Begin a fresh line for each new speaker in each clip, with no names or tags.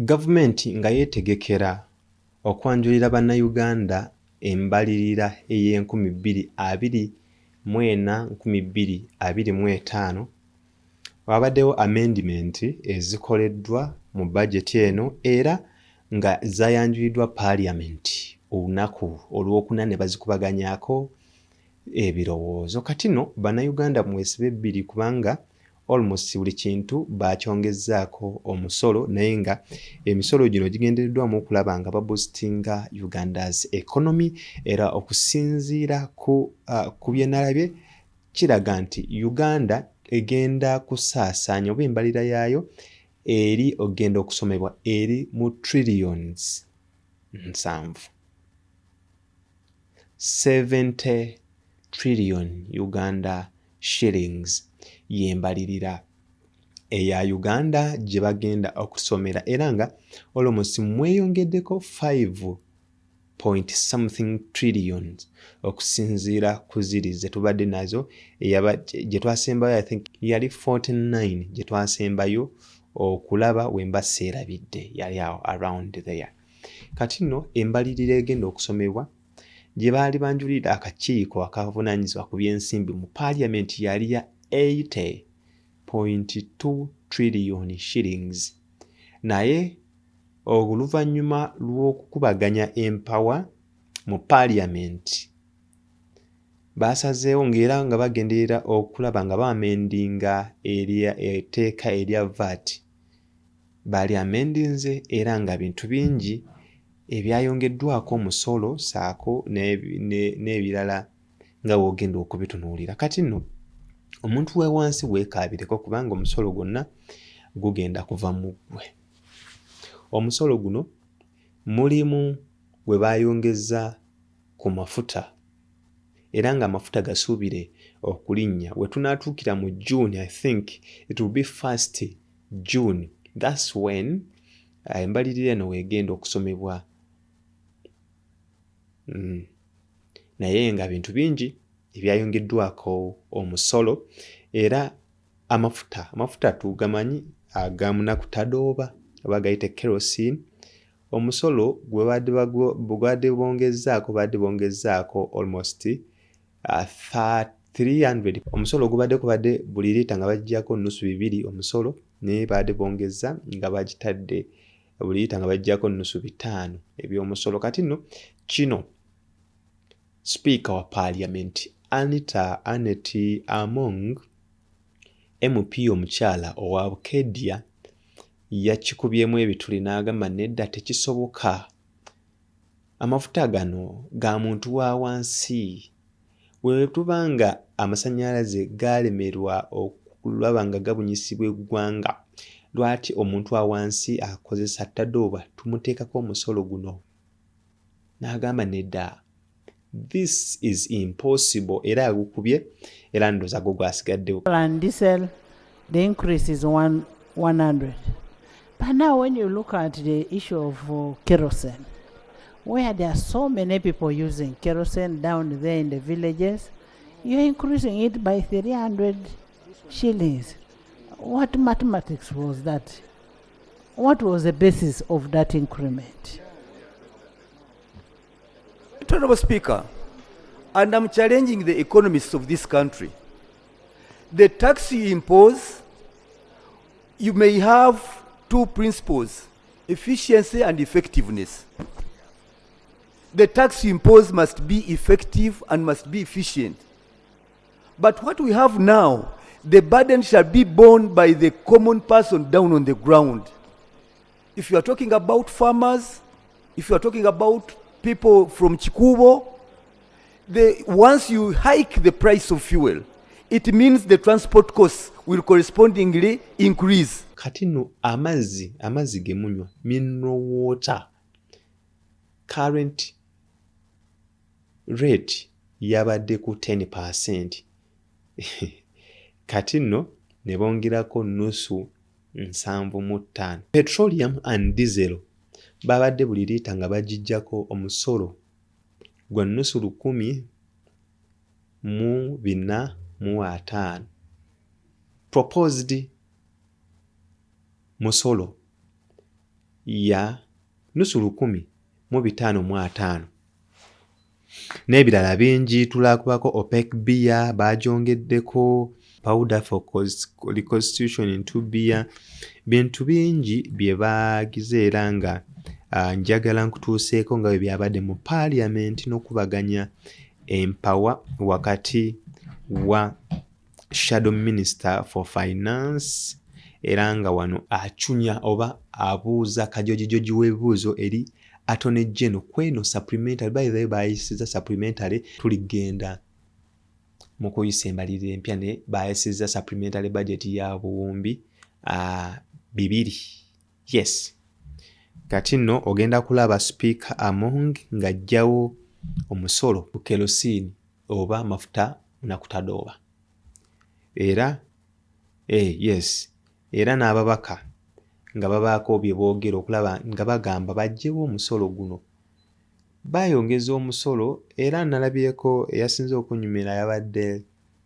Gavumenti nga yeetegekera okwanjulira bannayuganda embalirira ey'e2024-2025 wabaddewo amendment ezikoleddwa mu budget eno era nga zayanjuliddwa Parliament olunaku olwokuna ne bazikubaganyako ebirowoozo. Kati nno bannayuganda mwesibe ebbiri kubanga almost buli kintu bakyongezzaako omusolo naye nga emisolo gino gigendereddwamu okulaba nga baboostinga Ugandans economy era okusinziira ku bye nalabye kiraga nti Uganda egenda kusaasaanya oba embalirira yaayo eri ogenda okusomebwa eri mu trillions 70 trillion Uganda shillings yembalirira eya Uganda gye bagenda okusomera era nga almost mweyongeddeko 5 trillions okusinziira ku ziri ze tubadde nazo gye twasembayo I think yali 49 gye twasembayo okulaba wemba seerabidde yali awo around there. Kati nno embalirira egenda okusomebwa gye baali banjulira akakiiko akavunaanyizibwa ku by'ensimbi mu Parliament yali ya 80.2 trillion shillings naye oluvannyuma lw'okukubaganya empawa mu Parliament basazeewo ng'era nga bagenderera okulaba nga baamendinga etteeka erya VAT baali amendinze era nga bintu bingi ebyayongeddwako omusolo saako n'ebirala nga w'ogenda okubitunuulira. Kati nno omuntu we wansi weekaabireko kubanga omusolo gwonna gugenda kuva mu ggwe. Omusolo guno mulimu bwe baayongeza ku mafuta era nga amafuta gasuubire okulinnya we tunaatuukira mu June I think it will be 1st June that's when embalirira eno weegenda okusomebwa naye nga bintu bingi ebyayongeddwako omusolo era amafuta tugamanyi agamunaku tadooba oba gayite kerosene omusolo gwe badde bongezaako almost 300 omusolo gubadde buli liita nga baggyako nnusu 2 omusolo naye badde bongeza nga bagitadde buli liita nga baggyako nnusu 5 eby'omusolo. Kati nno kino Speaker wa Parliament Anet Among MP omukyala owa Bukedya yakikubyemu ebituli n'agamba nedda tekisoboka amafuta gano ga muntu wa wansi we tubanga amasannyalaze gaalemerwa okulaba nga gabunyisibwa eggwanga lwaki omuntu wa wansi akozesa tadooba tumuteekako omusolo guno n'agamba nedda this is impossible era agukubye era ndoza go gwasigaddewo.
And diesel the increase is 100 but now when you look at the issue of kerosene where there are so many people using kerosene down there in the villages you're increasing it by 300 shillings. What mathematics was that? What was the basis of that increment?
Honorable Speaker, and I'm challenging the economists of this country. The tax you impose, you may have two principles, efficiency and effectiveness. The tax you impose must be effective and must be efficient. But what we have now, the burden shall be borne by the common person down on the ground. If you are talking about farmers, if you are talking about people from Chikubo, once you hike the price of fuel, it means the transport costs will correspondingly increase.
Kati nno amazzi gemunywa mineral water current rate yabadde ku 10%. Kati nno ne bongerako nnusu 75. Petroleum and diesel babadde buli liita nga bagijjako omusolo gwa nnusu 1,405. Proposed musolo ya nusu 1,550 n'ebirala bingi. Tulakubako OPEC beer bagyongeddeko, powder for reconstitution into beer, bintu bingi bye baagize era nga njagala nkutuuseeko nga bwe byabadde mu parliament n'okubaganya empawa wakati wa shadow minister for finance era nga wano acunya oba abuuza kajojijoji w'ebibuuzo eri Attorney General kweno supplementary by the way bayisiza supplementary tuligenda mu kuyisa embalirira empya ne bayisiza supplementary budget ya buwumbi 2. Yes, kati nno ogenda kulaba Speaker Among ng'ajjawo omusolo ku kerosene oba mafuta nakutadooba era yes, era n'ababaka nga babaako bye boogera okulaba nga bagamba baggyewo omusolo guno. Bayongeza omusolo era nalabyeko eyasinze okunyumira yabadde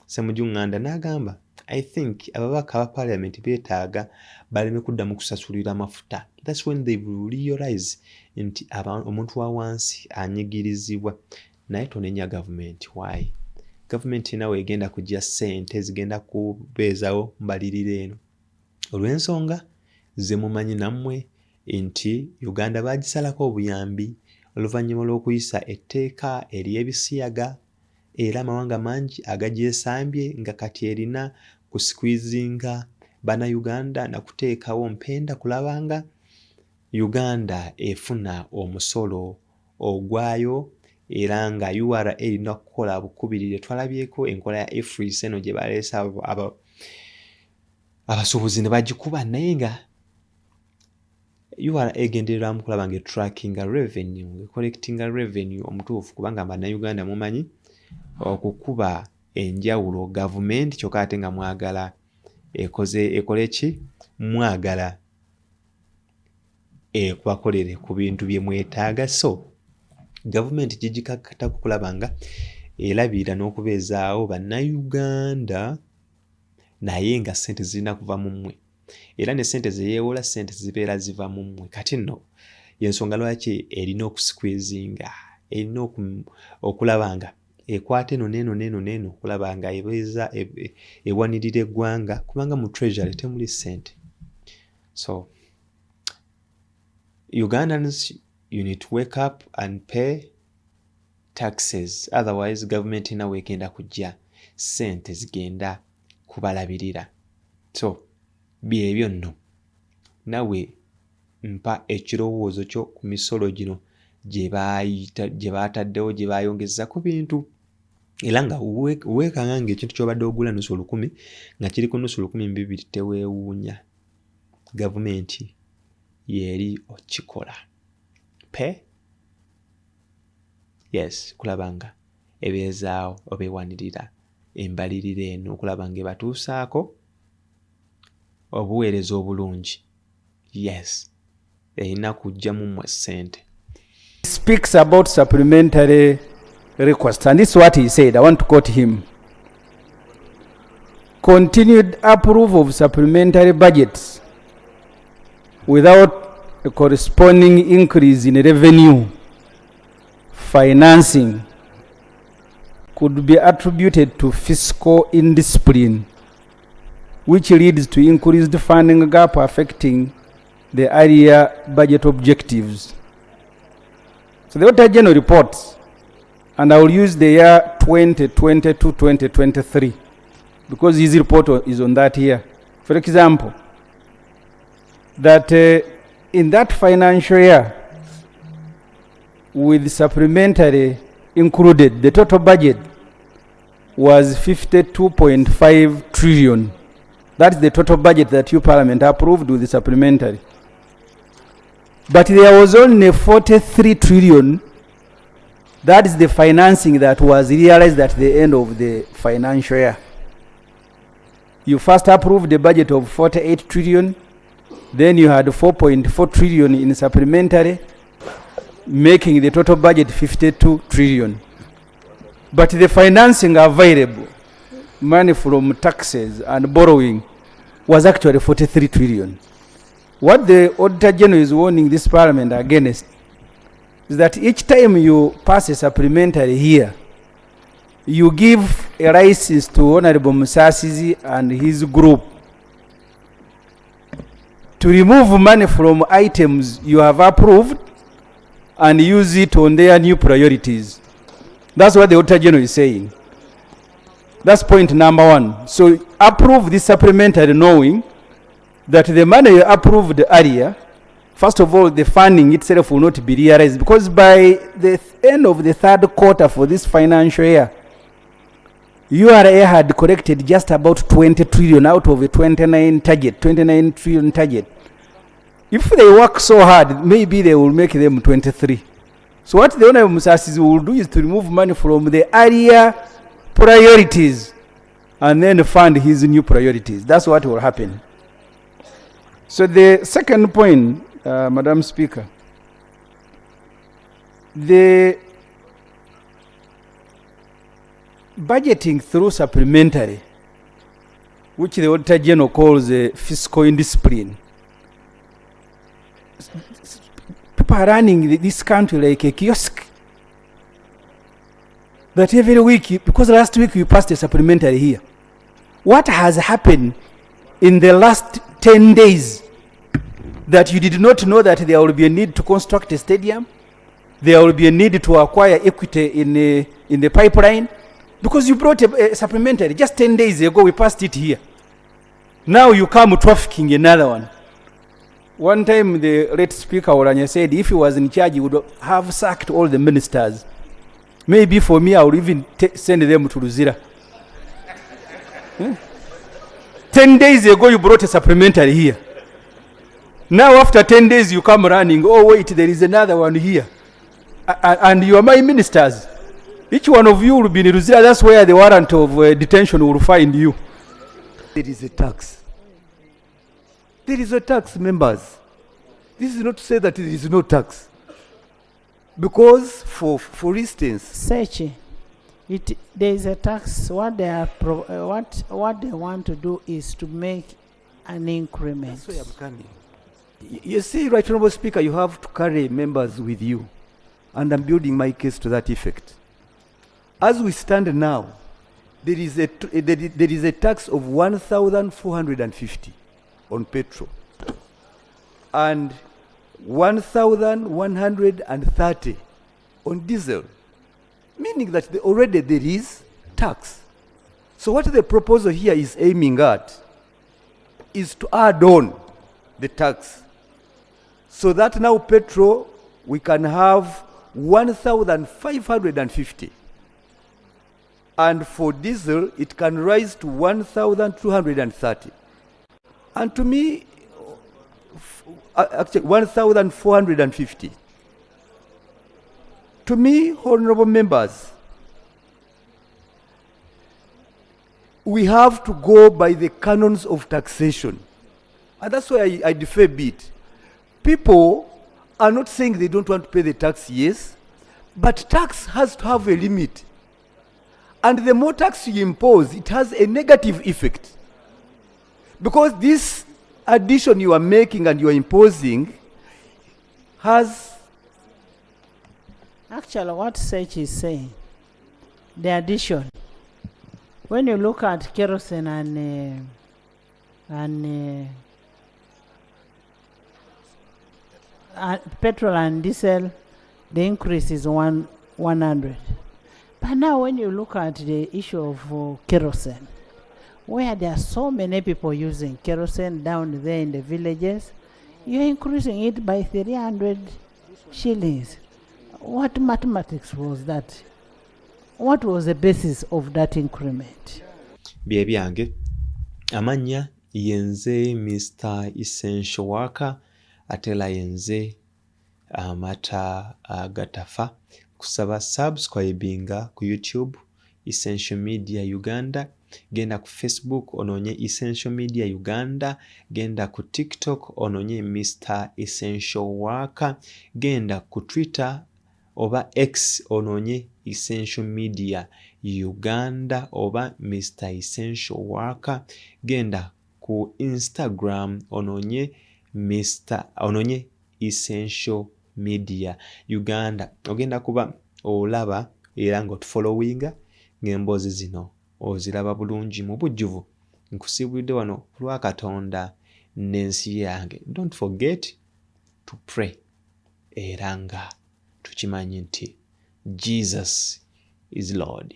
Ssemujunganda n'agamba I think ababaka aba parliament beetaaga baleme kuddamu kusasulira mafuta. That's when they will realize nti omuntu wa wansi anyigirizibwa. Naye tonenya government. Why? Government nawe egenda kujja ssente zigenda kubeezawo mbalirira eno. Olw'ensonga ze mumanyi nammwe nti Uganda bagisalako obuyambi oluvannyuma lw'okuyisa etteeka ery'ebisiyaga era amawanga mangi agagyesambye nga kati erina ku squeezinga Bannayuganda na kuteekawo mpenda kulabanga Uganda efuna omusolo ogwayo era nga URA erina kukola bukubirire. Twalabyeko enkola ya EFRIS eno gye baleesa abasuubuzi ne bagikuba naye nga URA egendereramu kulaba nga tracking revenue, collecting revenue omutuufu kubanga Bannayuganda mumanyi okukuba enjawulo gavumenti kyokka ate nga mwagala ekole ki mwagala ekwakolere ku bintu bye mwetaaga. So gavumenti gigikakata kulaba nga erabira n'okubeezaawo Bannayuganda naye nga ssente zirina kuva mu mmwe era ne ssente zeyeewola ssente zibeera ziva mu mmwe. Kati nno yensonga lwaki erina okusqueezinga, erina okulaba nga ekwate neno kulaba nga ebeeza ewanirira eggwanga kubanga mu treasury temuli ssente. So Ugandans, you need to wake up and pay taxes, otherwise government nawe egenda kujja ssente zigenda kubalabirira. So byebyo nno nawe mpa ekirowoozo kyo ku misolo gino gye baataddewo gye bayongeza ku bintu era nga weekanga ng'ekintu ky'obadde ogula nusu 1,000 nga kiri ku nusu 200 teweewuunya. Gavumenti yeri okikola pe yes kulaba nga ebeezaawo oba ewanirira embalirira eno okulaba nga ebatuusaako obuweereza obulungi. Yes, erina kujja mu mmwe ssente.
Speaks about supplementary requests, and this is what he said. I want to quote him. Continued approval of supplementary budgets without a corresponding increase in revenue financing could be attributed to fiscal indiscipline, which leads to increased funding gap affecting the earlier budget objectives. So the Auditor General reports, and I will use the year 2020 to 2023 because his report is on that year. For example, that in that financial year, with supplementary included, the total budget was 52.5 trillion. That's the total budget that you Parliament approved with the supplementary. But there was only 43 trillion. That is the financing that was realized at the end of the financial year. You first approved the budget of 48 trillion. Then you had 4.4 trillion in supplementary, making the total budget 52 trillion. But the financing available, money from taxes and borrowing, was actually 43 trillion.
What the Auditor General is warning this Parliament against is that each time you pass a supplementary here, you give a license to Honorable Musasizi and his group to remove money from items you have approved and use it on their new priorities. That's what the Auditor General is saying. That's point number one. So approve this supplementary knowing that the money you approved earlier, first of all, the funding itself will not be realized, because by the end of the third quarter for this financial year, URA had collected just about 20 trillion out of a 29 trillion target. If they work so hard, maybe they will make them 23. So what the Honorable Musasizi will do is to remove money from the earlier priorities and then fund his new priorities. That's what will happen. So the second point, Madam Speaker, the budgeting through supplementary, which the Auditor General calls fiscal indiscipline. People are running this country like a kiosk. That every week, because last week you passed a supplementary here. What has happened in the last 10 days that you did not know that there will be a need to construct a stadium? There will be a need to acquire equity in the pipeline? Because you brought a supplementary just 10 days ago, we passed it here. Now you come trafficking another one. One time the late Speaker Oranya said if he was in charge, he would have sacked all the ministers. Maybe for me, I would even send them to Luzira. 10 days ago, you brought a supplementary here. Now after 10 days, you come running, oh wait, there is another one here. And you are my ministers. Each one of you will be in Luzira. That's where the warrant of detention will find you.
There is a tax. There is a tax, members. This is not to say that there is no tax. Because, for instance,
Sechi, there is a tax. What they are what they want to do is to make an increment.
that's where I'm coming. You see, Right Honourable Speaker, you have to carry members with you, and I'm building my case to that effect. As we stand now, there is a tax of 1,450 on petrol and 1,130 on diesel, meaning that already there is tax. So what the proposal here is aiming at is to add on the tax, so that now petrol we can have 1,550, and for diesel it can rise to 1,230. And to me, actually 1,450. To me, honorable members, we have to go by the canons of taxation. And that's why I differ a bit. People are not saying they don't want to pay the tax, yes, but tax has to have a limit. And the more tax you impose, it has a negative effect. Because this addition you are making and you are imposing has...
Actually, what Sech is saying, the addition, when you look at kerosene and petrol and diesel, the increase is 100. But now when you look at the issue of kerosene, where there are so many people using kerosene down there in the villages, you're increasing it by 300 shillings. What mathematics was that? What was the basis of that increment?
Bye byange amanya yenze Mr. Essential Worker atela yenze amata gatafa kusaba subscribinga ku YouTube Essential Media Uganda, genda ku Facebook ononye Essential Media Uganda, genda ku TikTok ononye Mr. Essential Worker, genda ku Twitter oba X ononye Essential Media Uganda oba Mr. Essential Worker, genda ku Instagram ononye ononye Essential Media Uganda. Ogenda kuba olaba era ng'otufollowinga ng'emboozi zino oziraba bulungi mu bujjuvu. Nkusiibulidde wano lwa Katonda n'ensi yange. Don't forget to pray. Era nga tukimanyi nti Jesus is Lord.